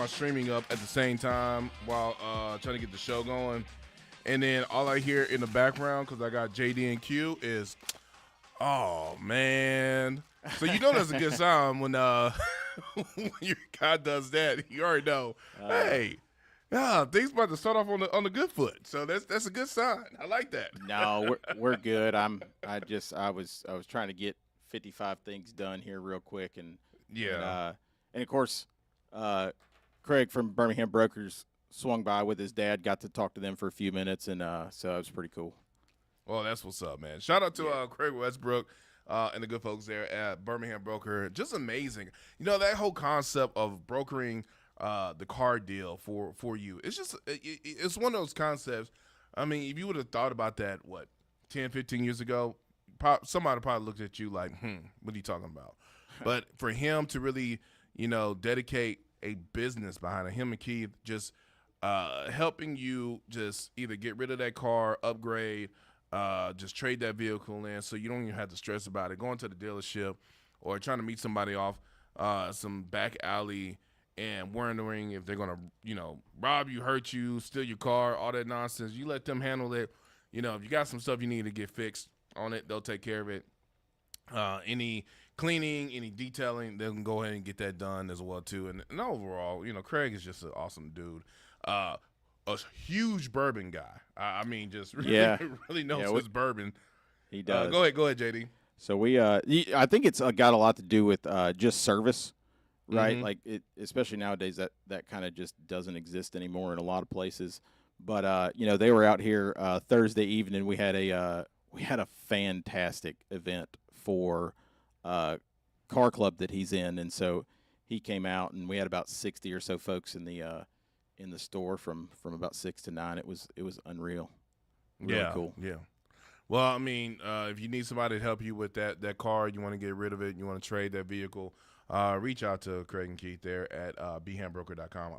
my streaming up at the same time while trying to get the show going. And then all I hear in the background, because I got JD and Q, is, oh, man. So you know that's a good sign when, when your guy does that. You already know, hey, yeah, things about to start off on the good foot. So that's a good sign. I like that. No, we're good. I was trying to get 55 things done here real quick, and of course, Craig from Birmingham Brokers swung by with his dad. Got to talk to them for a few minutes, and so it was pretty cool. Well, that's what's up, man. Shout out to Craig Westbrook and the good folks there at Birmingham Broker. Just amazing. You know, that whole concept of brokering the car deal for you. It's just it's one of those concepts. I mean, if you would have thought about that, 10, 15 years ago, somebody probably looked at you like, what are you talking about? But for him to really, dedicate a business behind it, him and Keith just helping you just either get rid of that car, upgrade, just trade that vehicle in so you don't even have to stress about it, going to the dealership or trying to meet somebody off some back alley and wondering if they're going to, rob you, hurt you, steal your car, all that nonsense. You let them handle it. If you got some stuff you need to get fixed on it, they'll take care of it. Any cleaning, any detailing, they can go ahead and get that done as well, too. And overall, Craig is just an awesome dude. A huge bourbon guy. I mean, just really knows his bourbon. He does. Go ahead, JD. So I think it's got a lot to do with just service. Right, like especially nowadays that kind of just doesn't exist anymore in a lot of places. But they were out here Thursday evening. We had a fantastic event for car club that he's in, and so he came out, and we had about 60 or so folks in the store from about 6 to 9. It was unreal. Really cool. Yeah. Well, I mean, if you need somebody to help you with that car, you want to get rid of it, you want to trade that vehicle. Reach out to Craig and Keith there at bhambroker.com,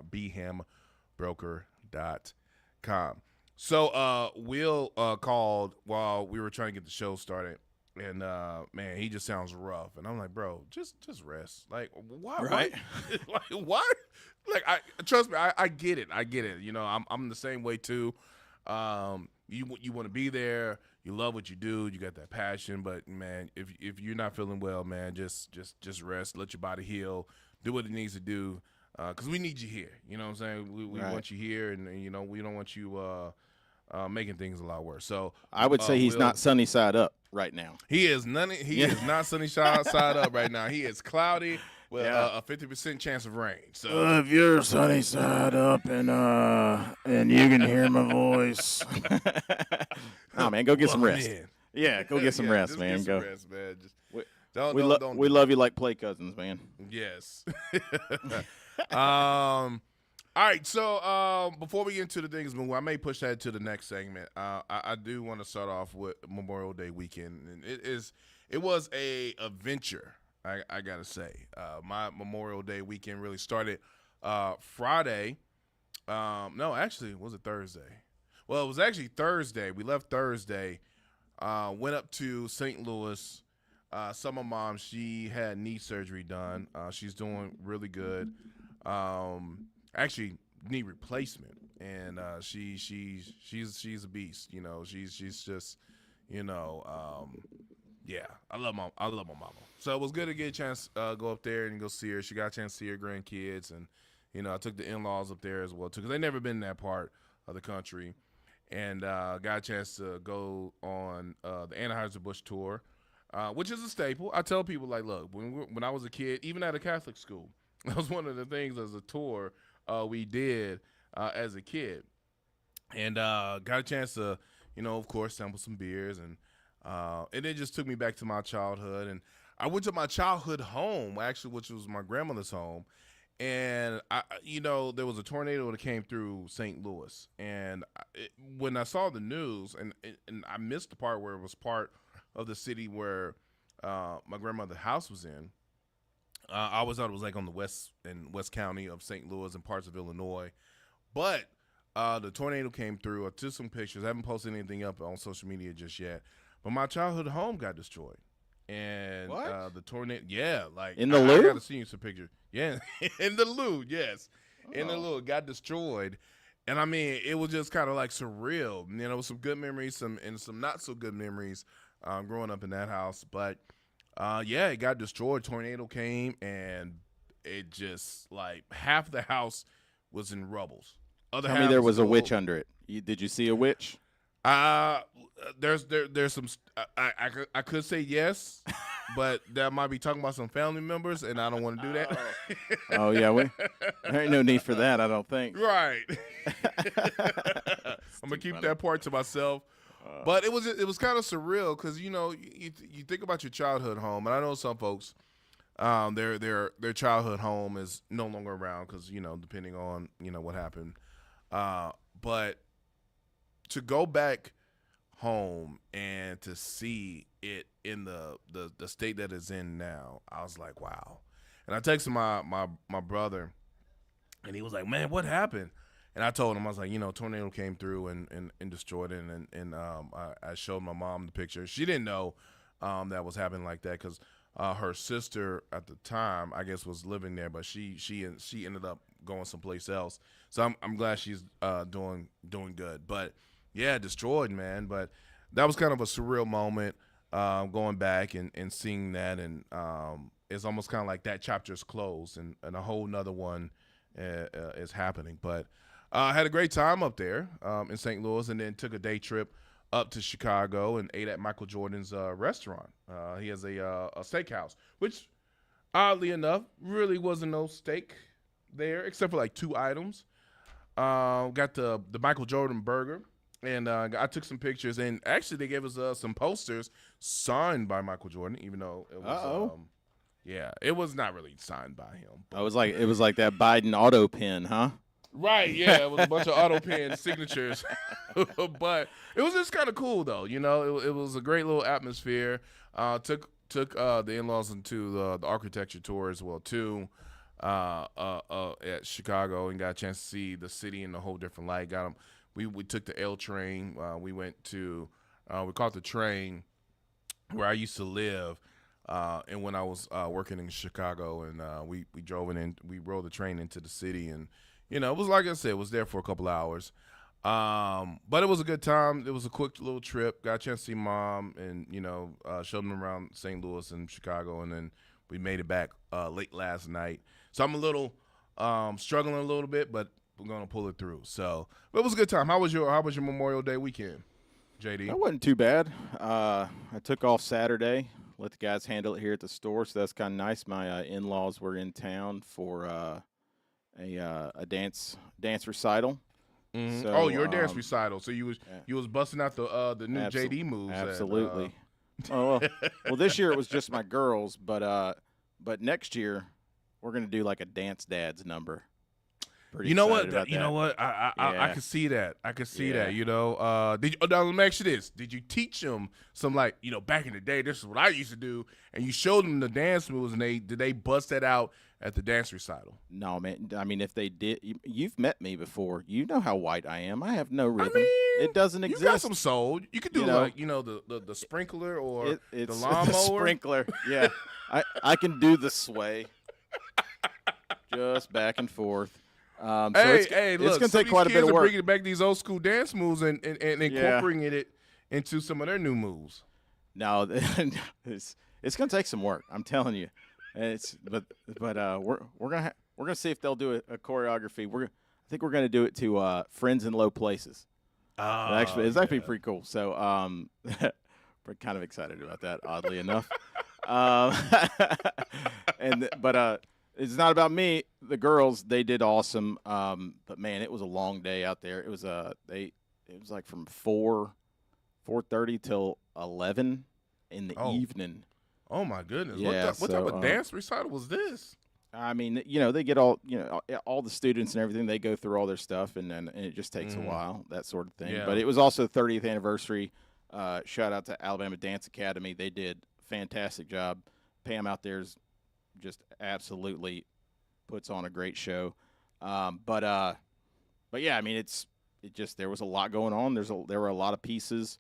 bhambroker.com. So Will called while we were trying to get the show started, and man, he just sounds rough. And I'm like, bro, just rest. Like, why? Right? Like, why? Like, trust me, I get it. I get it. I'm the same way too. You want to be there. You love what you do. You got that passion. But man, if you're not feeling well, man, just rest. Let your body heal. Do what it needs to do. Because we need you here. You know what I'm saying? We want you here, and we don't want you making things a lot worse. So I would say he's not sunny side up right now. He is is not sunny side up right now. He is cloudy with a 50% chance of rain. So if you're sunny side up and you can hear my voice, oh man, go get some rest. Man. Yeah, go get some rest, man. Get some rest, man. We love you like play cousins, man. Yes. All right, so before we get into the things, I may push that to the next segment. I do want to start off with Memorial Day weekend, and it was a adventure. I gotta say, my Memorial Day weekend really started Friday. No, actually, was it Thursday? Well, it was actually Thursday. We left Thursday, went up to St. Louis. Saw my mom. She had knee surgery done. She's doing really good. Actually, knee replacement, and she's a beast. She's just, yeah, I love my mama. So it was good to get a chance to go up there and go see her. She got a chance to see her grandkids, and I took the in-laws up there as well too, because they never been in that part of the country, and got a chance to go on the Anheuser-Busch tour, which is a staple. I tell people, like, look, when I was a kid, even at a Catholic school, that was one of the things as a tour we did as a kid, and got a chance to, of course, sample some beers, and it just took me back to my childhood. And I went to my childhood home, actually, which was my grandmother's home. And, there was a tornado that came through St. Louis. And when I saw the news, and I missed the part where it was part of the city where my grandmother's house was in, I always thought it was like on the west county of St. Louis and parts of Illinois. But the tornado came through. I took some pictures. I haven't posted anything up on social media just yet. But my childhood home got destroyed. And the tornado, like in the Lou? I got to see you some pictures. Yeah, in the Lou, yes. and the little got destroyed. And I mean, it was just kind of like surreal. You know, some good memories, some not so good memories growing up in that house. But yeah, it got destroyed. Tornado came and it just like half the house was in rubbles. Other Tell me half there was was a a little. witch under it. Did you see a witch? Uh there's some. I could say yes, but that might be talking about some family members, and I don't want to do that. Oh yeah, there ain't no need for that. I don't think. Right. I'm gonna too keep funny. that part to myself. But it was kind of surreal because you think about your childhood home, and I know some folks, their childhood home is no longer around because depending on what happened, but to go back home and to see it in the state that it's in now, I was like, wow. And I texted my brother, and he was like, man, what happened? And I told him, I was like, tornado came through and destroyed it. And I showed my mom the picture. She didn't know that was happening like that because her sister at the time, I guess, was living there, but she ended up going someplace else. So I'm glad she's doing good. But yeah, destroyed, man. But that was kind of a surreal moment going back and seeing that. And it's almost kind of like that chapter's closed and a whole nother one is happening. But I had a great time up there in St. Louis, and then took a day trip up to Chicago and ate at Michael Jordan's restaurant. He has a steakhouse, which oddly enough really wasn't no steak there except for like 2 items. Got the Michael Jordan burger, and I took some pictures. And actually, they gave us some posters signed by Michael Jordan, even though it was yeah, it was not really signed by him. It was like that Biden auto pen, huh? Right, yeah, it was a bunch of auto pen signatures, but it was just kind of cool though. It was a great little atmosphere. Took the in-laws into the architecture tour as well too, at Chicago, and got a chance to see the city in a whole different light. Got them. We took the L train. We went to we caught the train where I used to live. And when I was working in Chicago, and we drove it in, we rode the train into the city, and it was like I said, it was there for a couple hours, but it was a good time. It was a quick little trip. Got a chance to see Mom, and showed them around St. Louis and Chicago, and then we made it back late last night. So I'm a little struggling a little bit, but we're gonna pull it through. So, but it was a good time. How was your Memorial Day weekend, JD? That wasn't too bad. I took off Saturday. Let the guys handle it here at the store, so that's kind of nice. My in-laws were in town for a dance recital. Mm-hmm. So, your dance recital. So you was busting out the new JD moves. Absolutely. Well, this year it was just my girls, but next year we're gonna do like a Dance Dads number. Pretty You know what? excited about You that. know what? I Yeah. can see that. I can see Yeah. that. Now let me ask you this: did you teach them some back in the day? This is what I used to do, and you showed them the dance moves, and did they bust that out at the dance recital? No, man. I mean, if they did, you've met me before. You know how white I am. I have no rhythm. It doesn't exist. You got some soul. You could do the sprinkler or It's the lawnmower. Sprinkler. Yeah, I can do the sway, just back and forth. So Hey, look, it's gonna some take of quite a these bit kids of are work. bringing back these old school dance moves and incorporating it into some of their new moves. No, it's gonna take some work. I'm telling you. But we're gonna see if they'll do a choreography. I think we're gonna do it to Friends in Low Places. It's actually pretty cool. So we're kind of excited about that, oddly enough. But it's not about me. The girls, they did awesome. But man, it was a long day out there. It was like from 4:30 till 11 in the evening. Oh my goodness! Yeah, what type of dance recital was this? I mean, they get all the students and everything. They go through all their stuff, and it just takes a while, that sort of thing. Yeah. But it was also the 30th anniversary. Shout out to Alabama Dance Academy. They did a fantastic job. Pam out there's just absolutely puts on a great show. But yeah, I mean, there was a lot going on. There were a lot of pieces,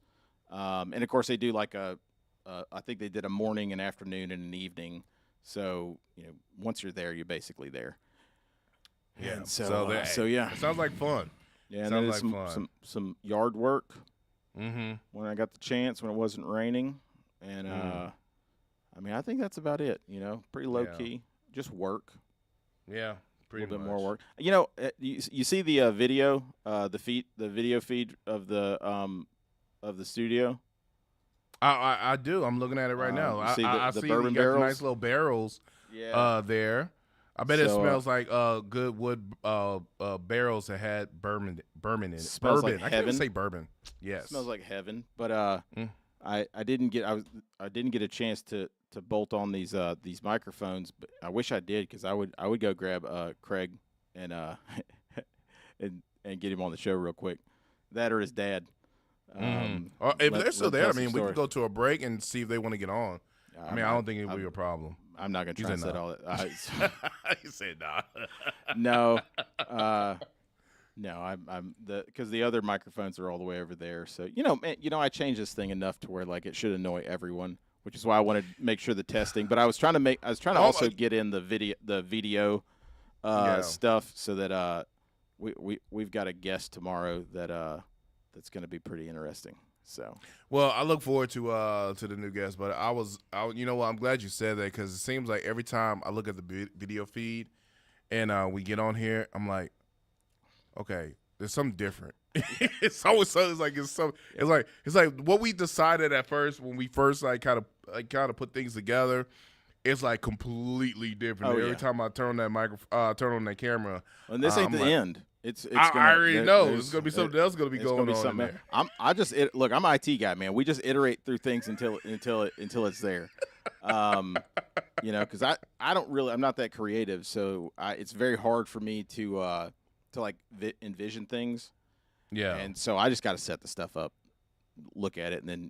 and of course they do like I think they did a morning, an afternoon, and an evening. So once you're there, you're basically there. Yeah. And so yeah. It sounds like fun. Yeah, and Sounds then like fun. some yard work Mm-hmm. when I got the chance when it wasn't raining, and I mean I think that's about it. Pretty low key, just work. Yeah, A little bit more work. You see the video, the video feed of the studio. I do. I'm looking at it right now. You see I the see bourbon you got the barrels? nice little barrels Yeah. there. I bet it So, smells like good wood barrels that had bourbon in it. Smells Bourbon. like I can't even heaven. say bourbon. Yes. Smells like heaven. But Mm. I didn't get a chance to bolt on these microphones, but I wish I did because I would go grab Craig and and get him on the show real quick. That or his dad. If they're still there, I tell some mean, we story. could go to a break and see if they want to get on. I mean, I don't think it would be a problem. I'm not going to try and set all that. You said nah. No, no, I'm because the other microphones are all the way over there. So man, I changed this thing enough to where like it should annoy everyone, which is why I wanted to make sure the testing. But I was trying to also get in the video stuff so that we've got a guest tomorrow that's going to be pretty interesting. So well, I look forward to the new guest, but you know what? I'm glad you said that because it seems like every time I look at the video feed and we get on here, I'm like, okay, there's something different. It's always it's like what we decided at first when we first kind of put things together. It's like completely different. Every time I turn on that turn on that camera, and this ain't the end. I already know there's gonna be something else gonna be going on in there. I'm an IT guy, man. We just iterate through things until it's there. Because I'm not that creative, so it's very hard for me to like envision things. Yeah. And so I just got to set the stuff up, look at it, and then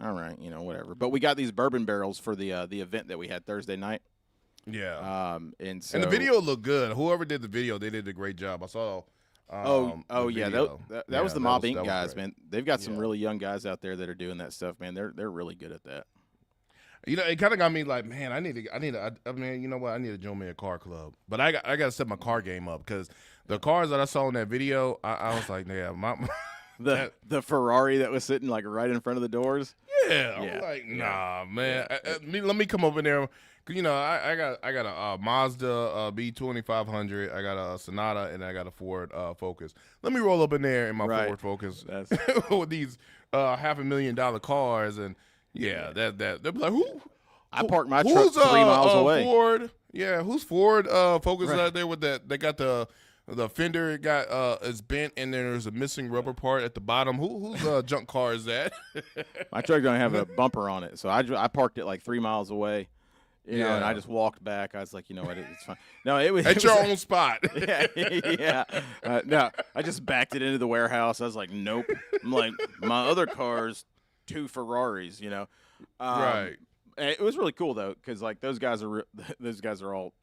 all right, whatever. But we got these bourbon barrels for the event that we had Thursday night. Yeah. And the video looked good. Whoever did the video, they did a great job. I saw. Yeah, that was the Mob Inc. guys, great. man. They've got some really young guys out there that are doing that stuff, man. They're really good at that. It kind of got me like, man, I mean, you know what? I need to join me a car club, but I got to set my car game up because the cars that I saw in that video, I was like, yeah, the Ferrari that was sitting like right in front of the doors. Yeah, I'm like, nah, man. Let me come over there. Cause I got a Mazda B2500, I got a Sonata, and I got a Ford Focus. Let me roll up in there in my Ford Focus with these $500,000 cars, and they'll be like, who? I parked my truck 3 miles away. Ford? Yeah, who's Ford Focus out there with that? They got the fender is bent, and there's a missing rubber part at the bottom. Whose junk car is that? My truck don't have a bumper on it, so I parked it like 3 miles away. And I just walked back. I was like, you know what, it's fine. No, it was at your own spot. Yeah. No, I just backed it into the warehouse. I was like, nope. I'm like, my other car's 2 Ferraris. Right. And it was really cool though, because like those guys are all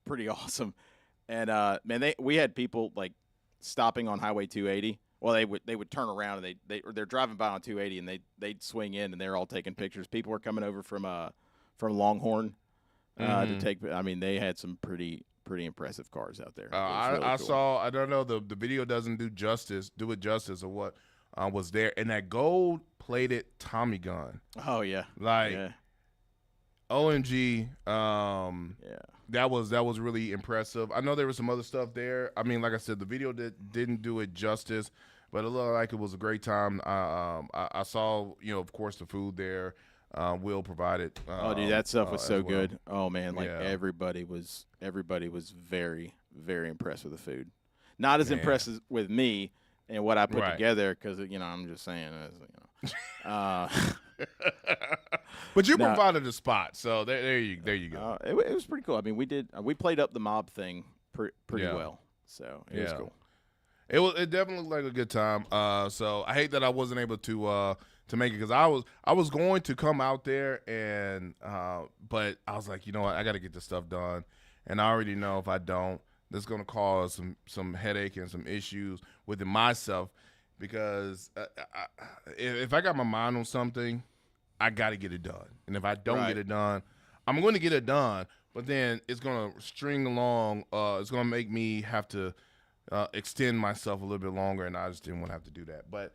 pretty awesome. And man, we had people like stopping on Highway 280. Well, they would turn around and they're driving by on 280 and they'd swing in and they're all taking pictures. People were coming over from Longhorn to take. I mean, they had some pretty impressive cars out there. I saw. I don't know. The video doesn't do it justice of what was there, and that gold plated Tommy gun. Oh yeah, OMG. That was really impressive. I know there was some other stuff there. I mean, like I said, the video didn't do it justice, but it looked like it was a great time. I saw, of course, the food there. Will provided. Oh, dude, that stuff was so good. Oh man, like Yeah. everybody was very, very impressed with the food. Not as impressed with me and what I put together, because I'm just saying, But you provided a spot, so there you go. It was pretty cool. I mean, we played up the mob thing pretty well, so it was cool. It definitely looked like a good time. So I hate that I wasn't able to make it, because I was going to come out there and but I was like, you know what, I got to get this stuff done, and I already know if I don't, this is going to cause some headache and some issues within myself, because if I got my mind on something, I got to get it done, and if I don't get it done, I'm going to get it done, but then it's gonna string along. It's gonna make me have to extend myself a little bit longer, and I just didn't want to have to do that. But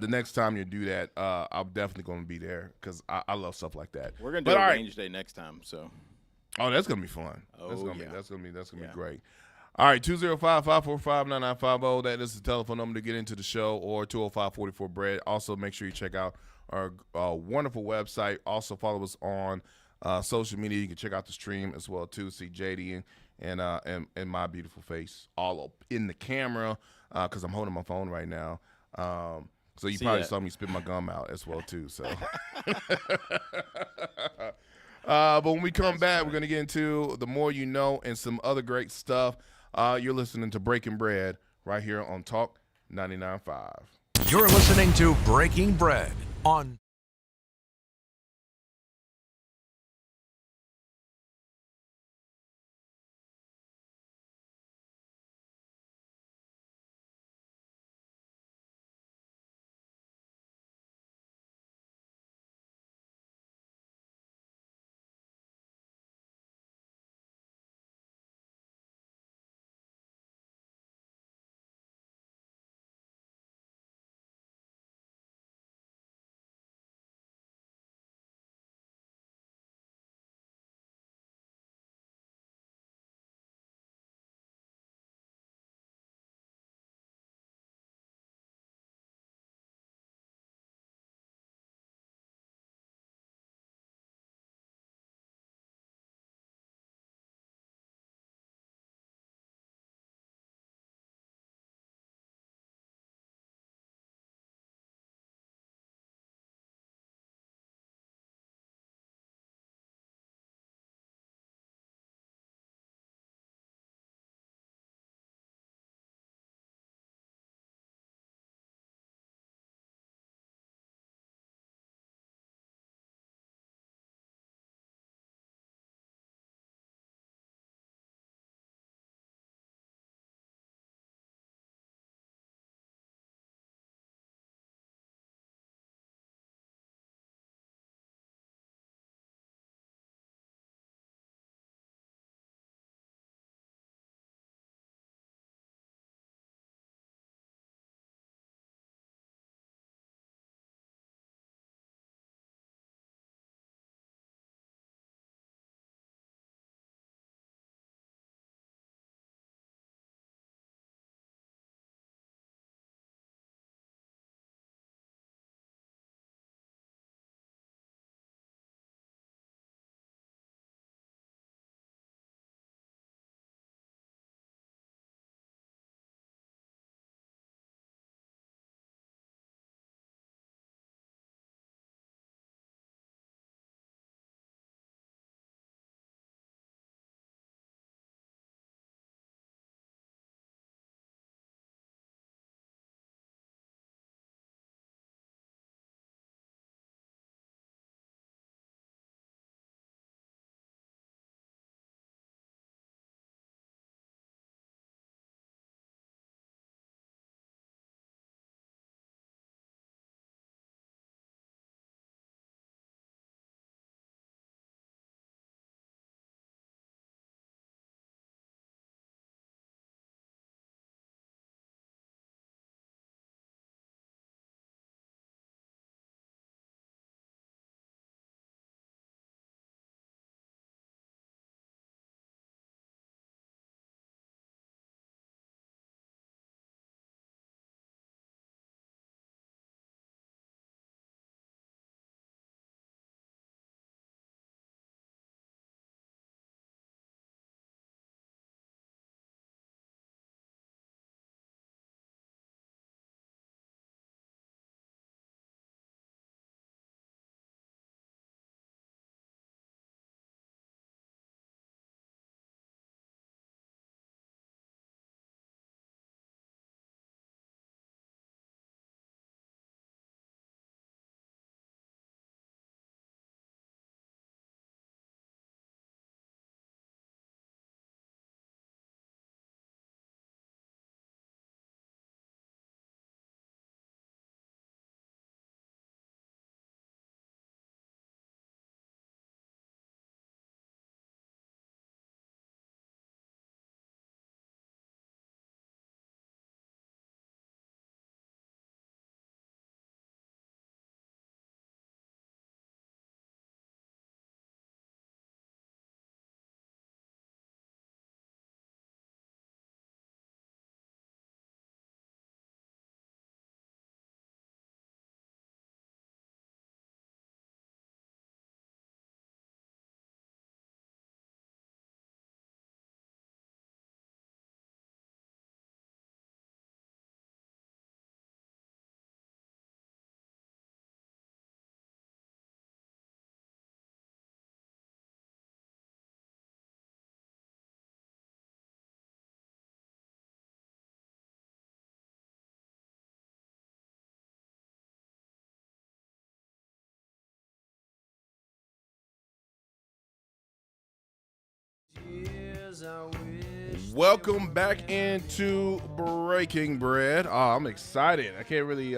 the next time you do that, I'm definitely gonna be there because I love stuff like that. We're gonna do But a all right, range day next time. So. oh, that's gonna be fun. Oh yeah. That's gonna be Yeah. great. All right, 205-545-9950. That is the telephone number to get into the show, or 205-44-BREAD. Also, make sure you check out our wonderful website. Also, follow us on social media. You can check out the stream as well too. See JD and my beautiful face all up in the camera because I'm holding my phone right now. So you See probably that. saw me spit my gum out as well too. So. But when we come back, we're going to get into the more you know and some other great stuff. You're listening to Breaking Bread right here on Talk 99.5. You're listening to Breaking Bread on Welcome back into Breaking Bread. Oh, I'm excited. I can't really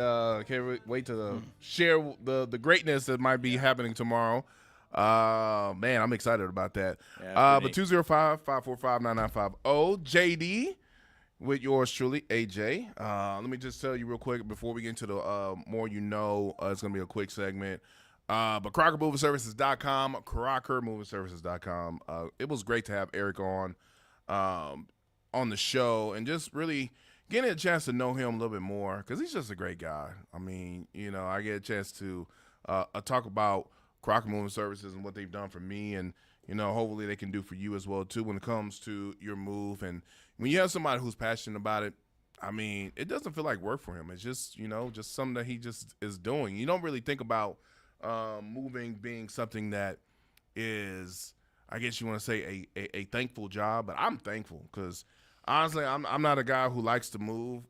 wait to share the greatness that might be happening tomorrow. Man, I'm excited about that. Yeah, But 205-545-9950, JD, with yours truly, AJ. Let me just tell you real quick before we get into the more you know. It's gonna be a quick segment. But CrockerMovingServices.com, CrockerMovingServices.com. It was great to have Eric on the show and just really getting a chance to know him a little bit more because he's just a great guy. I mean, I get a chance to talk about Crocker Moving Services and what they've done for me, and hopefully they can do for you as well too when it comes to your move. And when you have somebody who's passionate about it, I mean, it doesn't feel like work for him. It's just just something that he just is doing. You don't really think about moving being something that is, I guess you want to say, a thankful job, but I'm thankful because honestly, I'm not a guy who likes to move,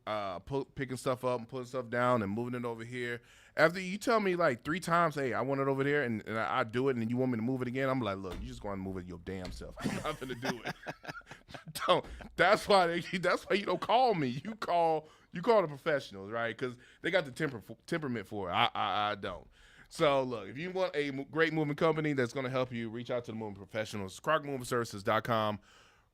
picking stuff up and putting stuff down and moving it over here. After you tell me like 3 times, hey, I want it over there, and I do it, and you want me to move it again, I'm like, look, you just going to move it your damn self. I'm not going to do it. That's why you don't call me. You call the professionals, right? Because they got the temperament for it. I don't. So, look, if you want a great moving company that's going to help you, reach out to the moving professionals. CrockerMovingServices.com,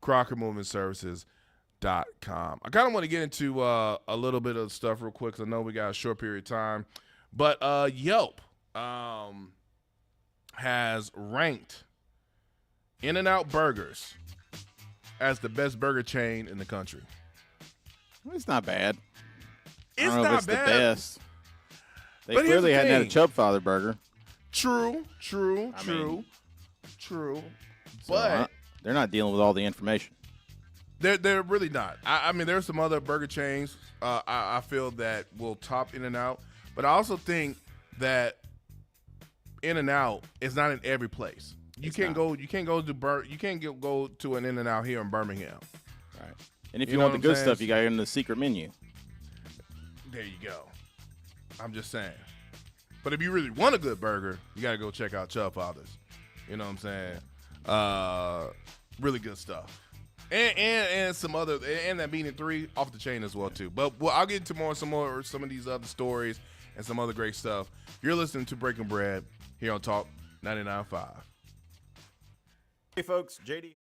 CrockerMovingServices.com. I kind of want to get into a little bit of stuff real quick because I know we got a short period of time. But Yelp has ranked In-N-Out Burgers as the best burger chain in the country. It's not bad. It's I don't know not if it's bad. the best. They But here's clearly the hadn't had a thing. Chub Father burger. True. mean, True. So But they're not dealing with all the information. they're really not. I mean, there's some other burger chains I feel that will top In-N-Out, but I also think that In-N-Out is not in every place. You can't go to an In-N-Out here in Birmingham. Right. And if You you know want the what I'm good saying? stuff, you got it in the secret menu. There you go. I'm just saying. But if you really want a good burger, you got to go check out Chub Fathers. You know what I'm saying? Really good stuff. And some other, and that Meaning 3 off the chain as well too. But I'll get into some of these other stories and some other great stuff. You're listening to Breaking Bread here on Talk 99.5. Hey, folks, JD.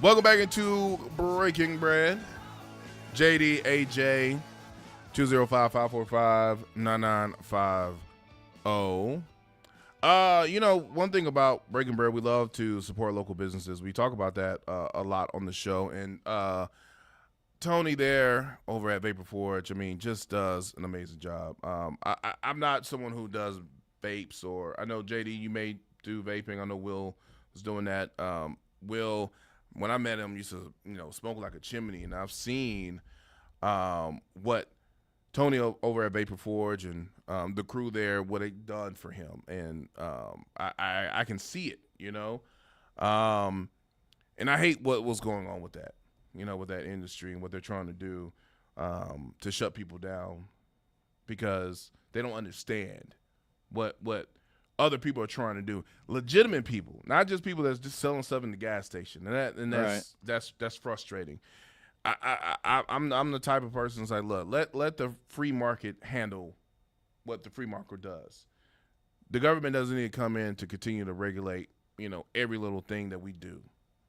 Welcome back into Breaking Bread. JD, AJ, 205-545-9950. One thing about Breaking Bread, we love to support local businesses. We talk about that a lot on the show. And Tony there over at Vapor Forge, I mean, just does an amazing job. I'm not someone who does vapes, or I know, JD, you may do vaping. I know Will was doing that. Will, when I met him, used to smoke like a chimney, and I've seen what Tony over at Vapor Forge and the crew there, what they done for him, and I can see it. And I hate what's going on with that, with that industry and what they're trying to do to shut people down because they don't understand what other people are trying to do. Legitimate people, not just people that's just selling stuff in the gas station, and that's frustrating. I'm the type of person that's like, look, let the free market handle what the free market does. The government doesn't need to come in to continue to regulate, every little thing that we do.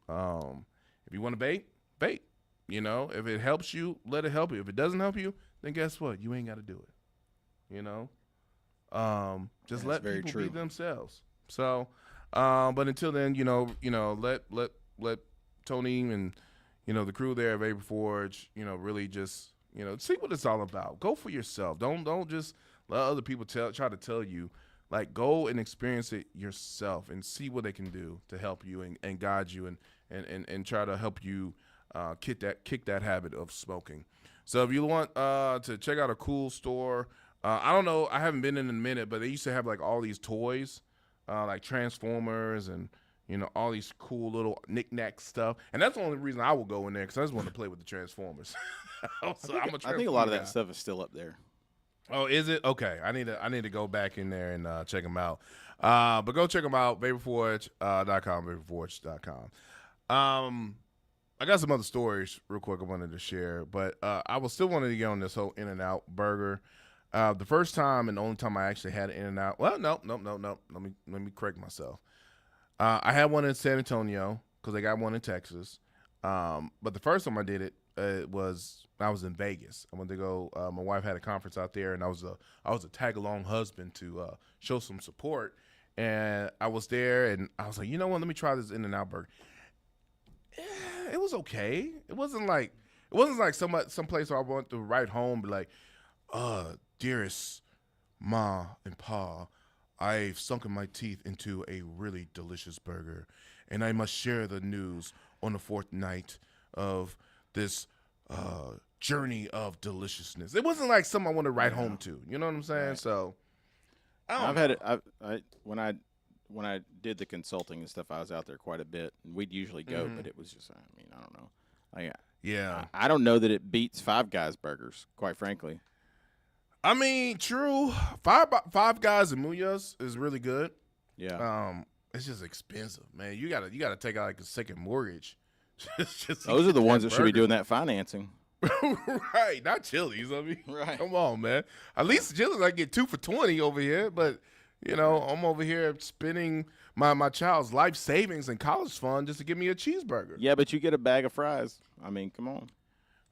If you want to bait, bait. If it helps you, let it help you. If it doesn't help you, then guess what? You ain't got to do it. Just let people be themselves. So, but until then, let Tony and the crew there at Vapor Forge, really just see what it's all about. Go for yourself. Don't just let other people try to tell you. Like, go and experience it yourself and see what they can do to help you and guide you and try to help you kick that habit of smoking. So if you want to check out a cool store, I don't know, I haven't been in a minute, but they used to have like all these toys, like Transformers and all these cool little knick-knack stuff. And that's the only reason I would go in there, because I just want to play with the Transformers. I think a lot of that stuff is still up there. Oh, is it? Okay. I need to go back in there and check them out. But go check them out, vaporforge.com, vaporforge.com. I got some other stories real quick I wanted to share, but I was still wanting to get on this whole In-N-Out burger. The first time and the only time I actually had an In-N-Out, well, no. Let me correct myself. I had one in San Antonio because I got one in Texas. But the first time I did it, I was in Vegas. I went to go. My wife had a conference out there, and I was a tag along husband to show some support. And I was there, and I was like, you know what? Let me try this In-N-Out burger. It was okay. It wasn't like some place where I went to write home, be like, dearest Ma and Pa, I've sunken my teeth into a really delicious burger, and I must share the news on the fourth night of this journey of deliciousness. It wasn't like something I want to write home to. You know what I'm saying? Right. So I've had it. When I did the consulting and stuff, I was out there quite a bit, and we'd usually go, but it was just, I don't know. I don't know that it beats Five Guys burgers, quite frankly. I mean, true. Five Guys and Munoz is really good. Yeah. It's just expensive, man. You gotta take out like a second mortgage. Those are the ones that should be doing that financing. Right, not Chili's. I mean, right. Come on, man. At least Chili's I get 2 for $20 over here, but I'm over here spending my child's life savings and college fund just to give me a cheeseburger. Yeah, but you get a bag of fries. I mean, come on.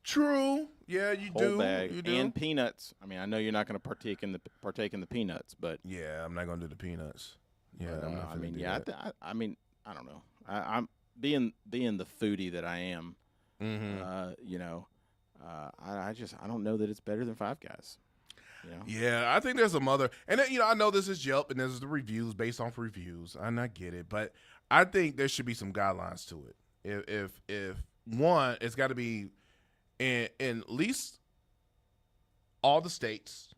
True. Yeah, you Whole do. Bag. You do. And peanuts. I mean, I know you're not going to partake in the peanuts, but yeah, I'm not going to do the peanuts. Yeah, I'm not. I mean, I don't know. I'm being the foodie that I am. Mm-hmm. I don't know that it's better than Five Guys. Yeah, I think there's some other, and then, I know this is Yelp and there's the reviews based off reviews, and I get it, but I think there should be some guidelines to it. If one, it's got to be in at least all the states.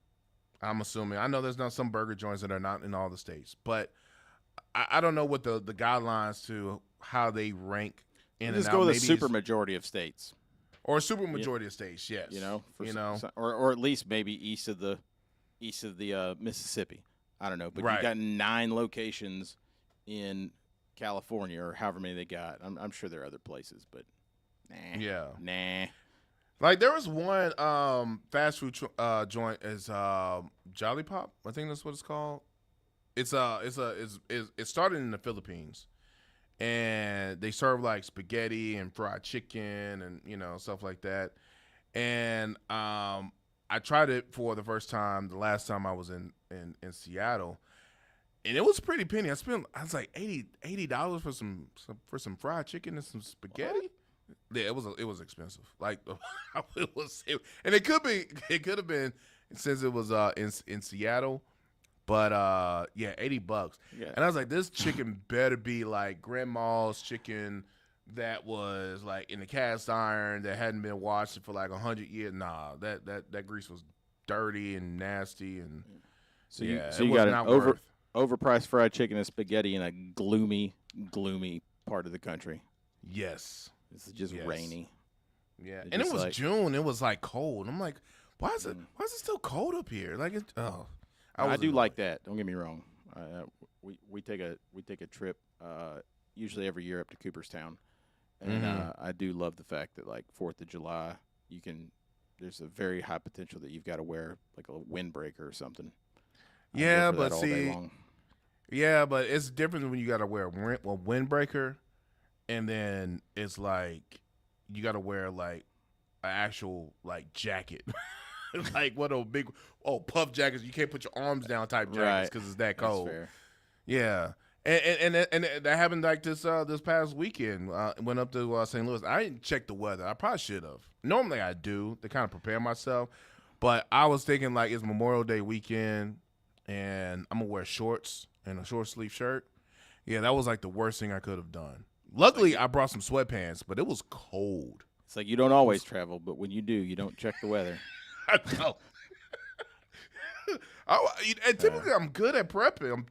I'm assuming. I know there's not some burger joints that are not in all the states, but I don't know what the guidelines to how they rank in and out. Just go with a super majority of states. Or a super majority of states, yes. Or at least maybe east of the Mississippi. I don't know, but you got 9 locations in California or however many they got. I'm sure there are other places, but nah. Like there was one fast food joint is Jolly Pop. I think that's what it's called. It started in the Philippines. And they serve like spaghetti and fried chicken and stuff like that. And I tried it for the first time the last time I was in Seattle, and it was pretty penny. I was like $80 for some fried chicken and some spaghetti. What? Yeah, it was expensive. Like and it could have been since it was in Seattle. But $80. Yeah. And I was like, this chicken better be like grandma's chicken that was like in the cast iron that hadn't been washed for like 100 years. Nah, that grease was dirty and nasty, and so you got an overpriced fried chicken and spaghetti in a gloomy part of the country. Yes. It's just Yes. rainy. Yeah, It's and it just was like- June. It was like cold. I'm like, why is it still cold up here? Like it. Oh, I was do annoyed. like that. Don't get me wrong. We take a trip usually every year up to Cooperstown, and I do love the fact that like 4th of July, there's a very high potential that you've got to wear like a windbreaker or something. I go Yeah, for but that all day see, long. yeah, but it's different when you got to wear a windbreaker, and then it's like you got to wear like an actual like jacket, like what a big puff jackets. You can't put your arms down type jackets Right. because it's that That's cold. fair. Yeah. And that happened like this past weekend. Went up to St. Louis. I didn't check the weather. I probably should have. Normally I do to kind of prepare myself, but I was thinking like it's Memorial Day weekend, and I'm gonna wear shorts and a short sleeve shirt. Yeah, that was like the worst thing I could have done. Luckily, I brought some sweatpants, but it was cold. It's like you don't always travel, but when you do, you don't check the weather. I know. And typically, I'm good at prepping.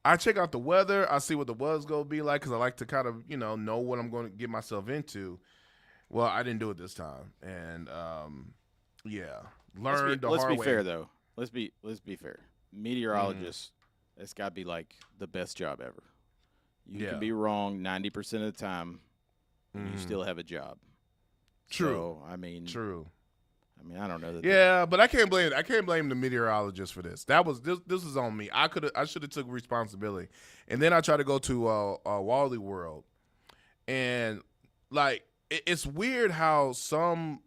I check out the weather. I see what the weather's going to be like because I like to kind of, know what I'm going to get myself into. Well, I didn't do it this time. And, yeah, learned the Let's hard be way. fair, though. Let's be fair. Meteorologists, that's got to be like the best job ever. You Yeah. can be wrong 90% of the time, and you still have a job. True. So, I mean, True. I don't know that. Yeah, but I can't blame the meteorologist for this. This is on me. I should have took responsibility. And then I tried to go to Wally World, and like it's weird how some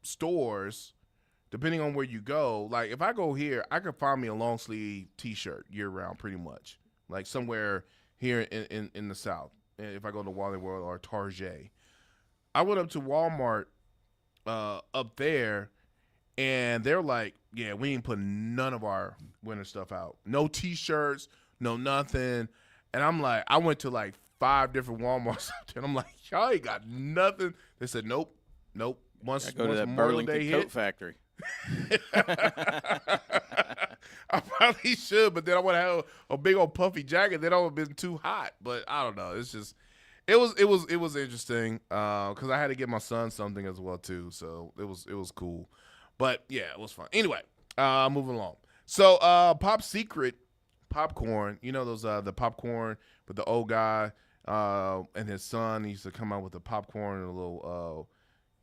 stores, depending on where you go, like if I go here, I could find me a long sleeve T-shirt year round, pretty much, like somewhere here in the South. If I go to Wally World or Target, I went up to Walmart. Up there, and they're like, yeah, we ain't putting none of our winter stuff out. No T-shirts, no nothing. And I'm like, I went to like 5 different Walmarts out there, and I'm like, y'all ain't got nothing. They said, nope. Once I go to that Memorial Burlington Day Coat hit, Factory. I probably should, but then I would have a big old puffy jacket. Then I would have been too hot. But I don't know. It's just. It was interesting because I had to get my son something as well too, so it was cool, but yeah, it was fun. Anyway, moving along. So Pop Secret popcorn, those the popcorn with the old guy and his son. He used to come out with the popcorn and a little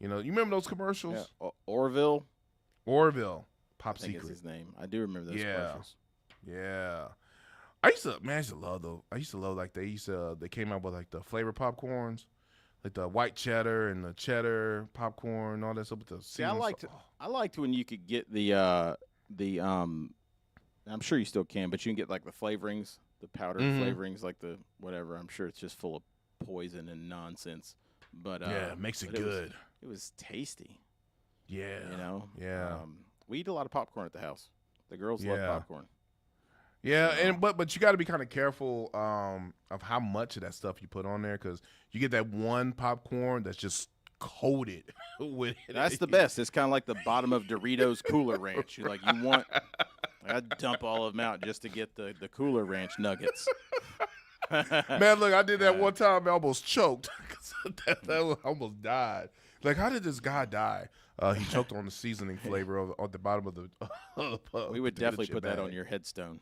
you remember those commercials? Yeah. Orville, Orville Pop I think is Secret. his name. I do remember those Yeah. commercials. Yeah. I used to love like they came out with like the flavor popcorns, like the white cheddar and the cheddar popcorn, all that stuff with the See, I seasoning liked when you could get the I'm sure you still can, but you can get like the flavorings, the powdered flavorings, like the whatever. I'm sure it's just full of poison and nonsense. But yeah, it makes it but good. It was tasty. Yeah. Yeah. We eat a lot of popcorn at the house. The girls love popcorn. Yeah, So- and but you got to be kind of careful of how much of that stuff you put on there because you get that one popcorn that's just coated with. That's the best. It's kind of like the bottom of Doritos Cooler Ranch. You want. I dump all of them out just to get the Cooler Ranch nuggets. Man, look, I did that one time. I almost choked. I almost died. Like, how did this guy die? He choked on the seasoning flavor on the bottom of the. We would definitely put that bag. on your headstone.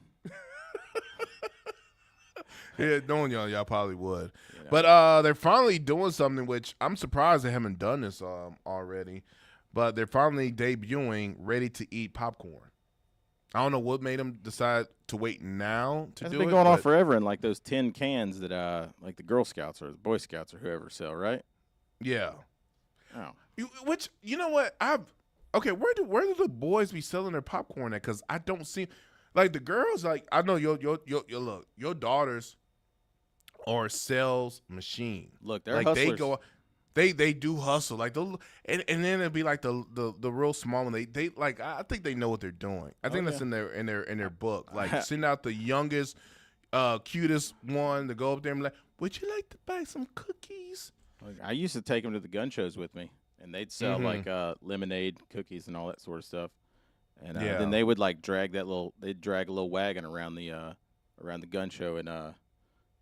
Yeah, knowing y'all probably would. You know. But they're finally doing something, which I'm surprised they haven't done this already. But they're finally debuting ready-to-eat popcorn. I don't know what made them decide to wait now to That's do been it. going on but- forever in like those tin cans that like the Girl Scouts or the Boy Scouts or whoever sell, right? Yeah. Oh. Which you know what where do the boys be selling their popcorn at? Because I don't see like the girls. Like I know your daughters are a sales machine. Look, they're like hustlers. they do hustle like and then it'd be like the real small one. They like I think they know what they're doing. I think that's in their book. Like send out the youngest, cutest one to go up there and be like, would you like to buy some cookies? Like, I used to take them to the gun shows with me, and they'd sell like lemonade, cookies, and all that sort of stuff. And then they would like drag a little wagon around the gun show and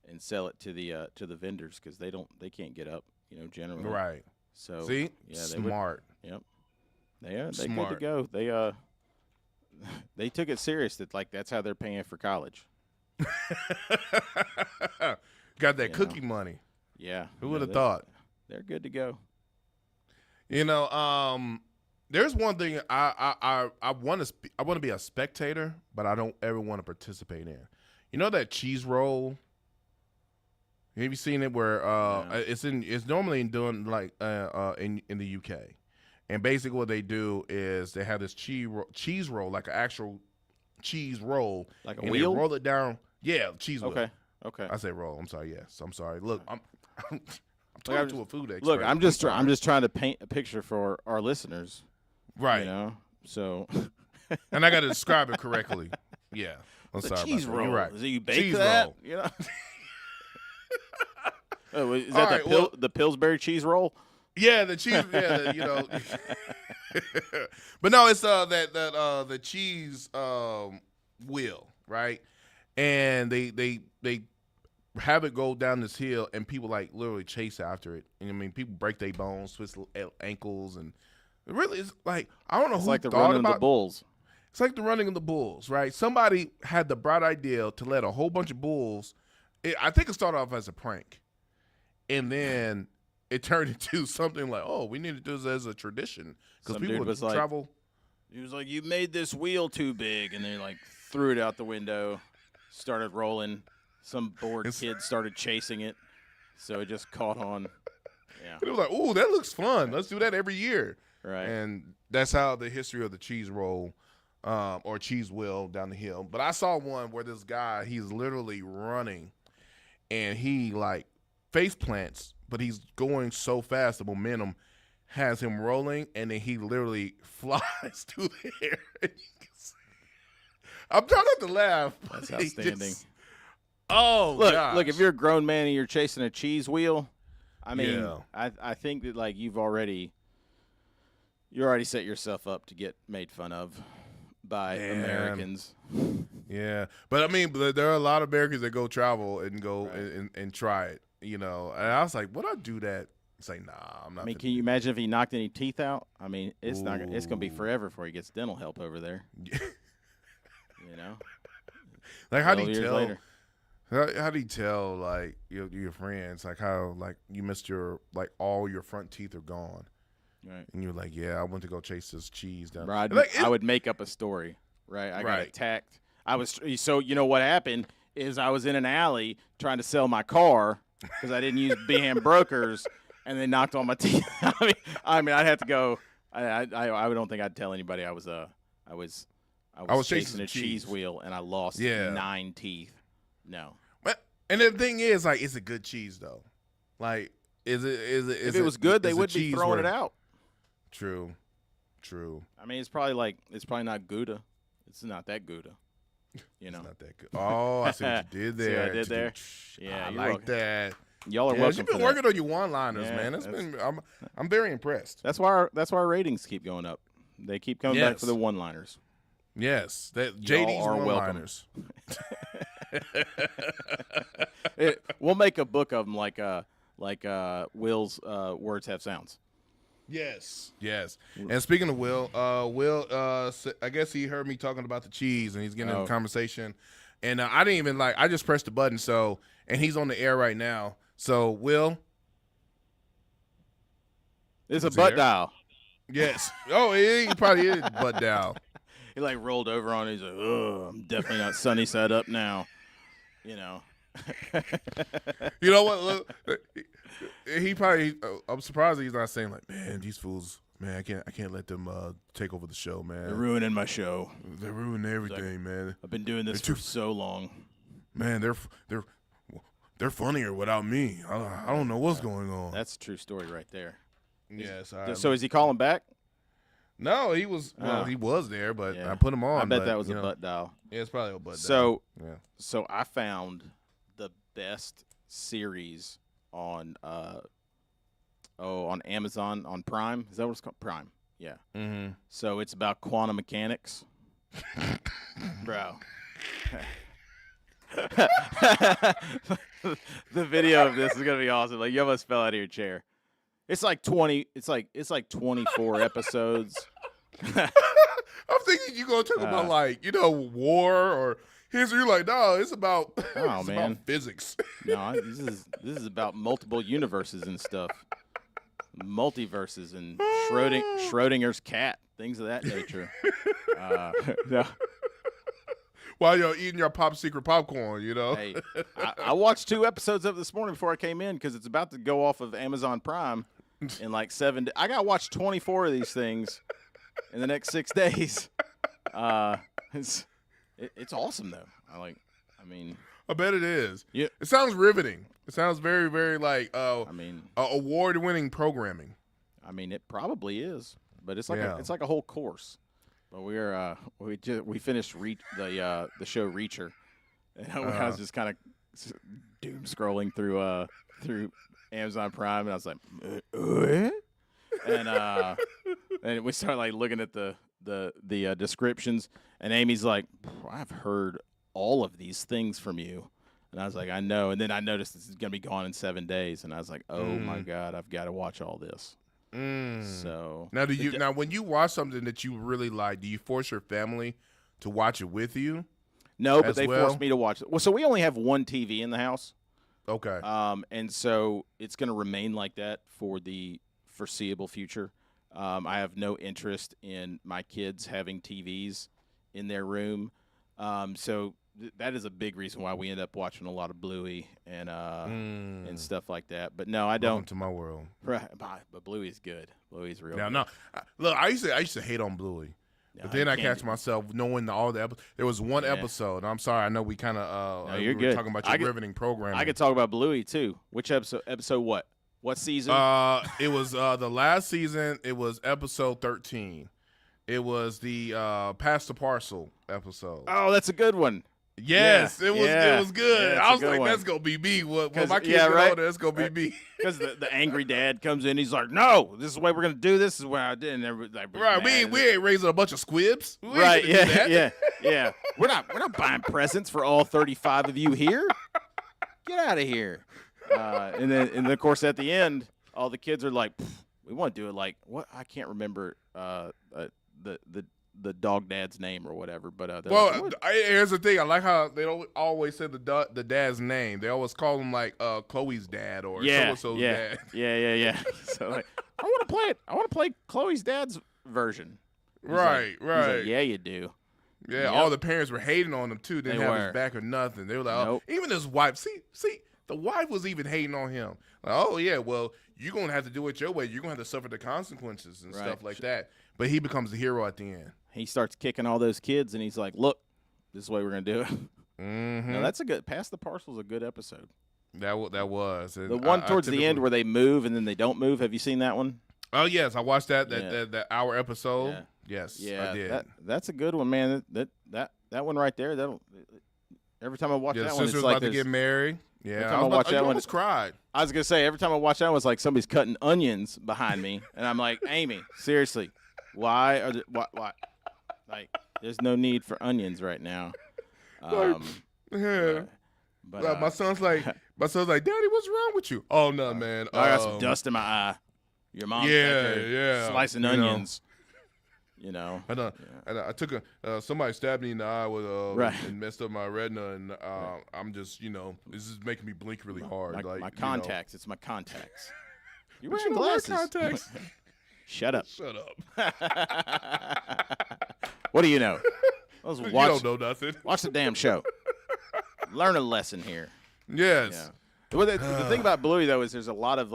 and sell it to the vendors because they can't get up, generally. Right. So See, yeah, smart. Yep. They're good to Smart. go. They took it serious that's how they're paying for college. Got that You cookie money. Yeah. Who would have thought? They're good to go. There's one thing I want to be a spectator, but I don't ever want to participate in. You know that cheese roll? Have you seen it where it's normally doing like in the UK. And basically what they do is they have this cheese roll, like an actual cheese roll. Like a and wheel? They roll it down. Yeah, cheese wheel. Okay. I say roll. I'm sorry. Yes, I'm sorry. Look, I'm Look, talking to a food expert. Look, I'm just trying to paint a picture for our listeners. Right. So. And I got to describe it correctly. Yeah. I'm The sorry cheese about that. roll. You're right. Is it you bake Cheese that? roll. Oh, is All that right, the Pillsbury cheese roll? Yeah, the cheese. Yeah, but no, it's the cheese wheel, right? And they have it go down this hill, and people like literally chase after it. And I mean, people break their bones, twist ankles, and it really is like I don't know It's who like the thought running about of the bulls. It's like the running of the bulls, right? Somebody had the bright idea to let a whole bunch of bulls. I think it started off as a prank, and then it turned into something like, "Oh, we need to do this as a tradition because Some people dude was would like- travel." He was like, "You made this wheel too big," and they threw it out the window, started rolling. Some bored kid started chasing it, so it just caught on. Yeah, It was like, "Ooh, that looks fun. Let's do that every year." right. And that's how the history of the cheese roll or cheese wheel down the hill. But I saw one where this guy, he's literally running, and he face plants, but he's going so fast, the momentum has him rolling, and then he literally flies through the air. I'm trying not to laugh. That's but he outstanding. Look, If you're a grown man and you're chasing a cheese wheel, I mean, Yeah. I think that you already set yourself up to get made fun of by Man. Americans. Yeah, but I mean, there are a lot of Americans that go travel and go Right. and try it, And I was like, would I do that? It's like, nah, I'm not. I mean, finna can you do imagine if he knocked any teeth out? I mean, it's not. It's gonna be Ooh. forever before he gets dental help over there. that. You know. Like, how do 12 you years tell? later. How do you tell your friends how you missed all your front teeth are gone, Right. and you're like, yeah, I went to go chase this cheese down. Right. Like, I would make up a story. Right. I got Right. attacked. So what happened is I was in an alley trying to sell my car because I didn't use BHAM brokers, and they knocked on my teeth. I mean, I'd have to go. I don't think I'd tell anybody I was chasing a cheese wheel and I lost 9 teeth. No. But and the thing is, is it good cheese though? Like, is it? If it was good, they would be throwing it out. True. I mean, it's probably not Gouda. It's not that Gouda. It's not that good. Oh, I see what you did there. See what I did there? Yeah, I you're like welcome. that. Y'all are Yeah, welcome. you've been for working that. on your one-liners, Yeah, man. I'm very impressed. That's why our ratings keep going up. They keep coming back Yes. for the one-liners. Yes, that Y'all JD's are welcome. one-liners. We'll make a book of them like Will's words have sounds. Yes. And speaking of Will, I guess he heard me talking about the cheese, and he's getting in a conversation. And I didn't even I just pressed the button, and he's on the air right now. So, Will. It's a Is he butt there? dial. Yes. Oh, he probably is butt down. He rolled over on it. He's like, oh, I'm definitely not sunny side up now. You know. You know what? Look, he probably. I'm surprised he's not saying man, these fools. Man, I can't let them take over the show, man. They're ruining my show. They're ruining everything, man. I've been doing this for so long. Man, they're funnier without me. I don't know what's going on. That's a true story right there. Yes. So is he calling back? No, he was. Well, Oh. he was there, but Yeah. I put him on. I bet but, that was you a know, butt dial. Yeah, it's probably a butt. So, dial. Yeah. so I found the best series on on Amazon on Prime. Is that what it's called? Prime. Yeah. Mm-hmm. So it's about quantum mechanics. Bro. The video of this is gonna be awesome. Like you almost fell out of your chair. It's like 20. It's like 24 episodes. I'm thinking you gonna talk about like war or history. You're like, no, it's about it's man. about physics. No, this is about multiple universes and stuff, multiverses and Schrodinger's cat, things of that nature. No. While you're eating your pop secret popcorn, Hey, I watched 2 episodes of it this morning before I came in because it's about to go off of Amazon Prime in like 7 days. I got to watch 24 of these things in the next 6 days. It's awesome though. I bet it is. Yeah. It sounds riveting. It sounds very, very like award-winning programming. It probably is, but it's like Yeah. it's like a whole course. But we finished the show Reacher, and I was just kind of doom scrolling through Amazon Prime, and I was like, and we started like looking at the descriptions, and Amy's like, I've heard all of these things from you, and I was like, I know, and then I noticed this is gonna be gone in 7 days, and I was like, oh my God, I've got to watch all this. So now, now when you watch something that you really like, do you force your family to watch it with you? No, but they forced me to watch it. Well, so we only have one TV in the house. Okay. And so it's going to remain like that for the foreseeable future. I have no interest in my kids having TVs in their room. So that is a big reason why we end up watching a lot of Bluey and stuff like that. But no, I don't. Welcome to my world. Right, but Bluey's good. Bluey's real. No. Look, I used to hate on Bluey. But then I catch myself knowing all the episodes. There was one episode. I'm sorry. I know we kind of you're good. talking about your riveting program. I could talk about Bluey too. Which episode? Episode what? What season? It was the last season. It was episode 13. It was the Pass the Parcel episode. Oh, that's a good one. Yes, it was good. Yeah, I was like, that's gonna be me. When my kids get older, that's gonna be me. Because the angry dad comes in, he's like, "No, this is the way we're gonna do this. This is what I did." And everybody, right, we ain't raising a bunch of squibs. We right? Yeah. We're not buying presents for all 35 of you here. Get out of here. And then of course at the end, all the kids are like, "We want to do it like what? I can't remember the dog dad's name or whatever." But here's the thing. I like how they don't always say the dad's name. They always call him like Chloe's dad or so-and-so's dad. Yeah. So like, I want to play Chloe's dad's version. Right. He's like, yeah, you do. Yeah, Yep. all the parents were hating on him too. Didn't They have were. his back or nothing. They were like, Nope. even his wife. See, the wife was even hating on him. Like, oh yeah, well, you're gonna have to do it your way. You're gonna have to suffer the consequences and stuff like that. But he becomes the hero at the end. He starts kicking all those kids, and he's like, "Look, this is the way we're gonna do it." Mm-hmm. Now that's a good. Pass the Parcel's a good episode. That was and The one towards the end where they move and then they don't move. Have you seen that one? Oh yes, I watched that hour episode. Yeah. Yes, Yeah, I did. that's a good one, man. That one right there. That'll. Every time I watch The that one, it's sister's like about to get married. Yeah, time I watch that you one- almost cried. I was gonna say every time I watch that one, it's like somebody's cutting onions behind me, and I'm like, Amy, seriously, why are why? Like, there's no need for onions right now. Yeah. But my son's like, Daddy, what's wrong with you? Oh no, man. I got some dust in my eye. Your mom's back there slicing onions. You know. I took somebody stabbed me in the eye with and messed up my retina, and I'm just this is making me blink really hard. My contacts. It's my contacts. You're But wearing you don't wear glasses. contacts. Shut up. Shut up. What do you know? You don't know nothing. Watch the damn show. Learn a lesson here. Yes. Yeah. Well, the thing about Bluey though is there's a lot of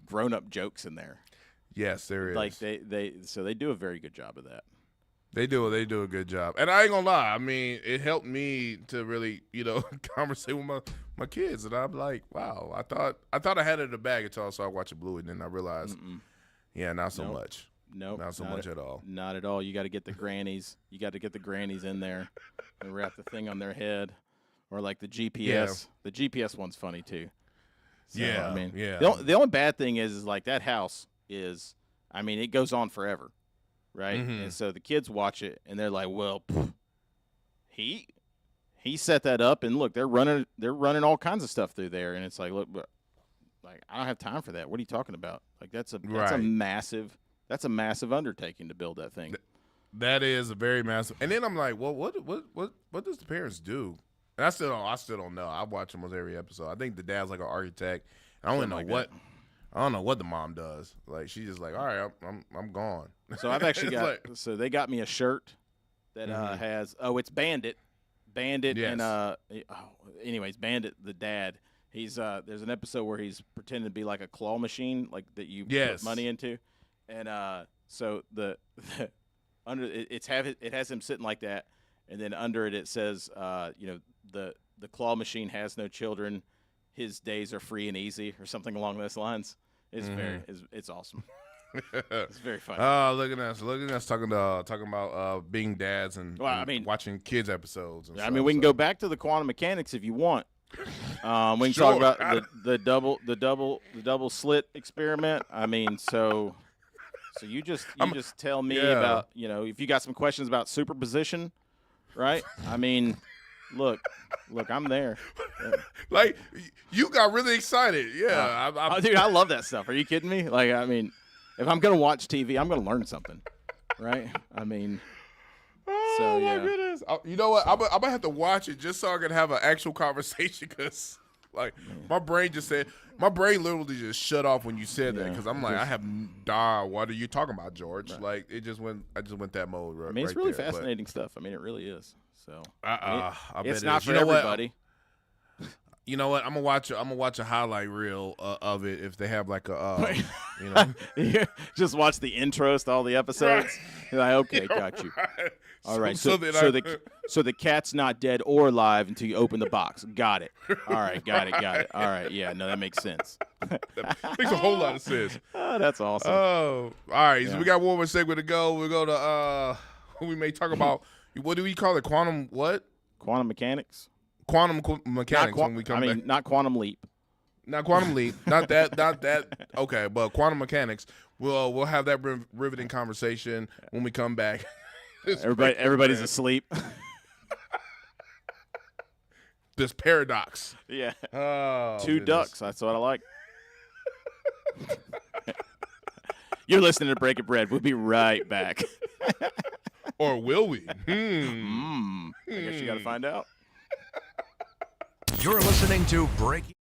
grown up jokes in there. Yes, there is. Like they do a very good job of that. They do a good job. And I ain't gonna lie, I mean, it helped me to really, conversate with my kids. And I'm like, wow, I thought I had it in the bag until I started watching Bluey, and then I realized, not so much. Nope. Not so much at all. Not at all. You got to get the grannies. You got to get the grannies in there and wrap the thing on their head. Or like the GPS. Yeah. The GPS one's funny too. So, Yeah. I mean, yeah. the only bad thing is like that house is, I mean, it goes on forever, right? Mhm. And so the kids watch it and they're like, well, he he set that up, and look, they're running all kinds of stuff through there, and it's like, look, like I don't have time for that. What are you talking about? Like that's a Right. massive undertaking to build that thing. That is a very massive. And then I'm like, well, what does the parents do? And I still don't know. I watch almost every episode. I think the dad's like an architect. I don't know Something like what. I don't know what the mom does. Like she's just like, all right, I'm gone. So I've actually It's got. like- So they got me a shirt that has. Oh, it's Bandit, Yes. and anyways, Bandit, the dad. He's there's an episode where he's pretending to be like a claw machine, like that you Yes. put money into, and so the under it has him sitting like that, and then under it says, the claw machine has no children, his days are free and easy, or something along those lines. It's it's awesome. It's very funny. Oh, look at us talking about being dads and, Well, I and mean- watching kids episodes. And I stuff, mean, we can so. go back to the quantum mechanics if you want. We can Sure. talk about the double slit experiment. I mean, so you just tell me yeah. about, if you got some questions about superposition, right? I mean, look, I'm there. Like you got really excited. Yeah, Oh, dude, I love that stuff. Are you kidding me? Like, I mean, if I'm gonna watch TV, I'm gonna learn something, right? I mean. Oh So, my yeah. goodness! You know what? I'm gonna have to watch it just so I can have an actual conversation. Cause like my brain literally just shut off when you said that. Yeah, Cause I'm like, I have what are you talking about, George? Right. Like I just went that mode. Right, I mean, it's right really there, but- fascinating stuff. I mean, it really is. So I bet it's it not is. for You know what? everybody. You know what? I'm gonna watch a highlight reel of it if they have like a you know. You just watch the intros to all the episodes. You're like, okay, got you. All right, so the cat's not dead or alive until you open the box. Got it. All right, got it. All right, yeah, no, that makes sense. that makes a whole lot of sense. Oh, that's awesome. Oh, all right. So Yeah. we got one more segment to go. We'll go to we may talk about what do we call it? Quantum what? Quantum mechanics. Quantum mechanics when we come back. Not quantum leap. Not quantum leap. Not that. Okay, but quantum mechanics. We'll have that riveting conversation when we come back. Everybody's asleep. This paradox. Yeah. Oh, Two goodness. ducks. That's what I like. You're listening to Breaking Bread. We'll be right back. Or will we? I guess you got to find out. You're listening to Breaking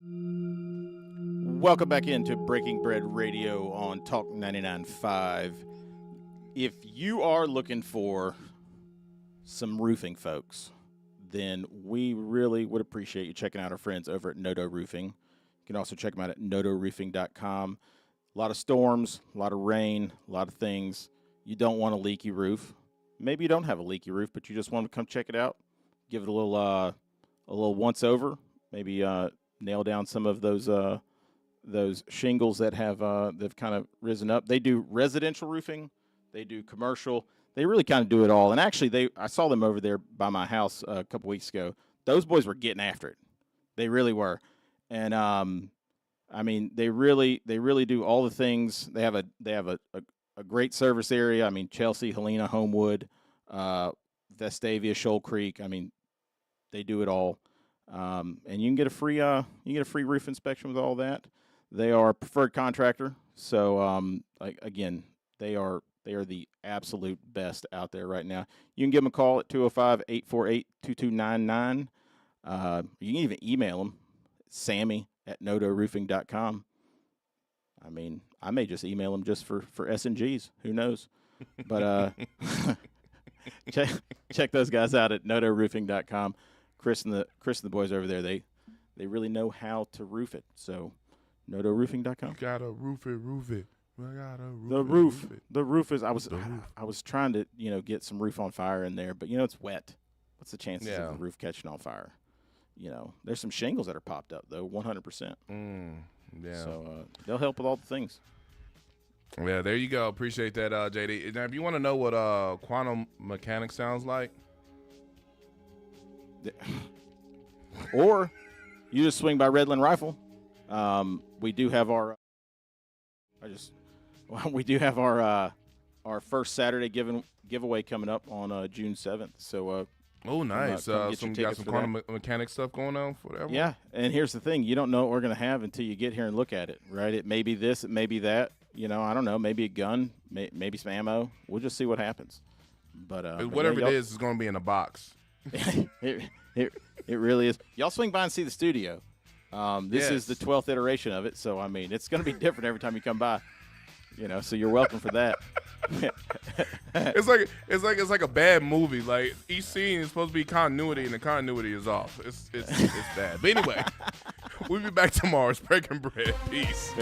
Welcome back into Breaking Bread Radio on Talk 99.5. If you are looking for some roofing folks, then we really would appreciate you checking out our friends over at Noto Roofing. You can also check them out at notoroofing.com. A lot of storms, a lot of rain, a lot of things. You don't want a leaky roof. Maybe you don't have a leaky roof, but you just want to come check it out. Give it a little once over. Maybe nail down some of those shingles that have they've kind of risen up. They do residential roofing. They do commercial. They really kind of do it all. And actually, I saw them over there by my house a couple weeks ago. Those boys were getting after it. They really were. And I mean, they really do all the things. They have a great service area. I mean, Chelsea, Helena, Homewood, Vestavia, Shoal Creek. I mean, they do it all. And you can get a free roof inspection with all that. They are a preferred contractor. So again, they are the absolute best out there right now. You can give them a call at 205-848-2299. You can even email them, sammy@notoroofing.com. I mean, I may just email them just for S&Gs. Who knows? But check those guys out at notoroofing.com. Chris and the boys over there, they really know how to roof it. So notoroofing.com. You gotta roof it. I gotta Roof it. The roof is. I was trying to get some roof on fire in there, but it's wet. What's the chances of the roof catching on fire? There's some shingles that are popped up though, 100%. Yeah. So they'll help with all the things. Yeah, there you go. Appreciate that, JD. Now, if you want to know what quantum mechanics sounds like, or you just swing by Redland Rifle. We do have our. We do have our first Saturday giveaway coming up on June 7th. So. Oh, nice. Got some quantum mechanics stuff going on for that one? Yeah, and here's the thing. You don't know what we're going to have until you get here and look at it, right? It may be this, it may be that. I don't know. Maybe a gun, maybe some ammo. We'll just see what happens. But whatever it is going to be in a box. it really is. Y'all swing by and see the studio. This is the 12th iteration of it, so, I mean, it's going to be different every time you come by. So you're welcome for that. It's like a bad movie. Like each scene is supposed to be continuity, and the continuity is off. It's bad. But anyway, we'll be back tomorrow. It's Breaking Bread. Peace.